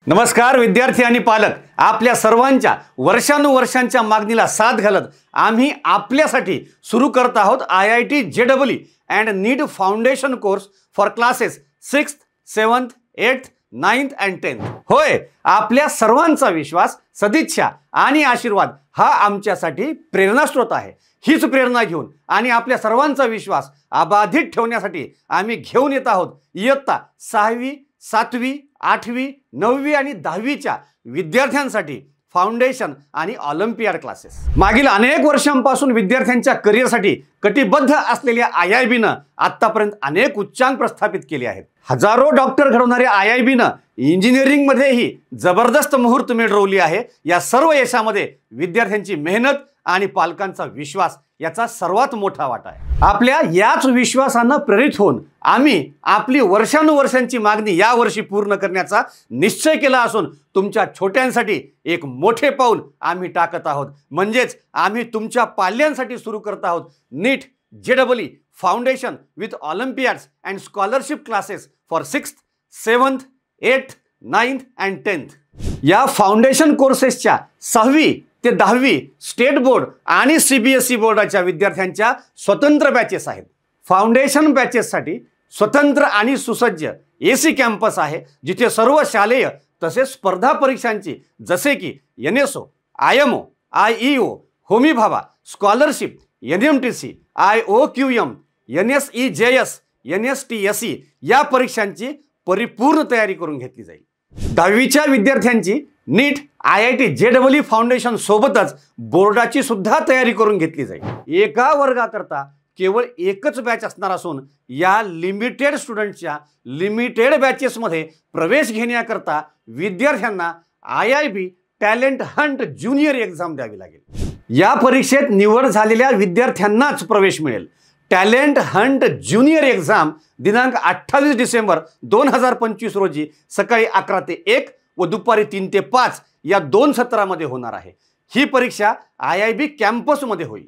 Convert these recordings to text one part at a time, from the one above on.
नमस्कार विद्यार्थी आणि पालक, आपल्या सर्वांच्या वर्षानुवर्षांच्या मागणीला साथ घालत आम्ही आपल्यासाठी सुरू करत आहोत IIT JEE and NEET foundation course for classes 6th, 7th, 8th, 9th and 10th। होय, आपल्या सर्वांचा विश्वास, सदिच्छा आणि आशीर्वाद हा आमच्यासाठी प्रेरणास्रोत आहे। हीच प्रेरणा घेऊन आणि आपल्या सर्वांचा विश्वास अबाधित ठेवण्यासाठी आम्ही घेऊन येत आहोत इयत्ता 6वी, 7वी, 8वी, 9वी आणि 10वीच्या विद्यार्थ्यांसाठी फाउंडेशन आणि ऑलिम्पियाड क्लासेस। मागील अनेक वर्षांपासून विद्यार्थ्यांच्या करिअरसाठी कटिबद्ध असलेल्या IIBनं आतापर्यंत अनेक उच्चांक प्रस्थापित केले आहेत। हजारो डॉक्टर घडवणाऱ्या IIBनं इंजिनिअरिंग मध्येही जबरदस्त मुहूर्त मिळवली आहे। या सर्व यशामध्ये विद्यार्थ्यांची मेहनत आणि पालकांचा विश्वास याचा सर्वात मोठा वाटा आहे। आपल्या याच विश्वासानं प्रेरित होऊन आम्ही आपली वर्षानुवर्षांची मागणी या वर्षी पूर्ण करण्याचा निश्चय केला असून तुमच्या छोट्यांसाठी एक मोठे पाऊल आम्ही टाकत आहोत। म्हणजेच आम्ही तुमच्या पाल्यांसाठी सुरू करत आहोत NEET JEE foundation with olympiads and scholarship classes for 6th, 7th, 8th, 9th and 10th। या फाउंडेशन कोर्सेसच्या 6वी ते 10वी स्टेट बोर्ड आणि CBSE बोर्डाच्या विद्यार्थ्यांच्या स्वतंत्र बॅचेस आहेत। फाउंडेशन बॅचेससाठी स्वतंत्र आणि सुसज्ज AC कॅम्पस आहे, जिथे सर्व शालेय तसेच स्पर्धा परीक्षांची जसे की NSO, IMO, IEO, Homi Bhabha, scholarship, NMTC, IOQM, NSEJS, NSTSE या परीक्षांची परिपूर्ण तयारी करून घेतली जाईल। 10वीच्या विद्यार्थ्यांची नीट IIT JEE फाउंडेशन सोबतच बोर्डाची सुद्धा तयारी करून घेतली जाईल। एका वर्गाकरता केवळ एकच बॅच असणार असून या लिमिटेड स्टुडंट्सच्या लिमिटेड बॅचेसमध्ये प्रवेश घेण्याकरता विद्यार्थ्यांना IIB talent Hunt junior exam द्यावी लागेल। या परीक्षेत निवड झालेल्या विद्यार्थ्यांनाच प्रवेश मिळेल। टॅलेंट हंट ज्युनियर एक्झाम दिनांक 28 डिसेंबर 2025 रोजी सकाळी 11 ते 1 व दुपारी 3 ते 5 या 2 सत्रामध्ये होणार आहे। ही परीक्षा IIB कॅम्पसमध्ये होईल।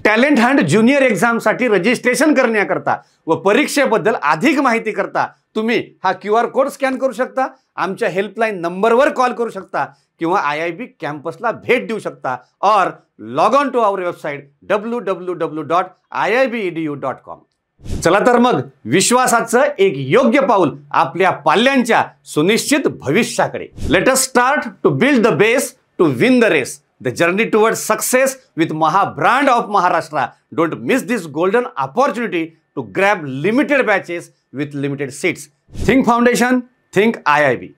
टॅलेंट हंट ज्युनियर एक्झामसाठी रजिस्ट्रेशन करण्याकरता व परीक्षेबद्दल अधिक माहिती करता तुम्ही हा QR कोड स्कॅन करू शकता, आमच्या हेल्पलाईन नंबरवर कॉल करू शकता किंवा IIB कॅम्पसला भेट देऊ शकता और log on to our website www.iibedu.com। चला तर मग विश्वासाचं एक योग्य पाऊल आपल्या पाल्यांच्या सुनिश्चित भविष्याकडे। Let us start to build the base to win the race, the journey towards success with Maha brand of Maharashtra. Don't miss this golden opportunity to grab limited batches with limited seats. Think foundation, think IIB।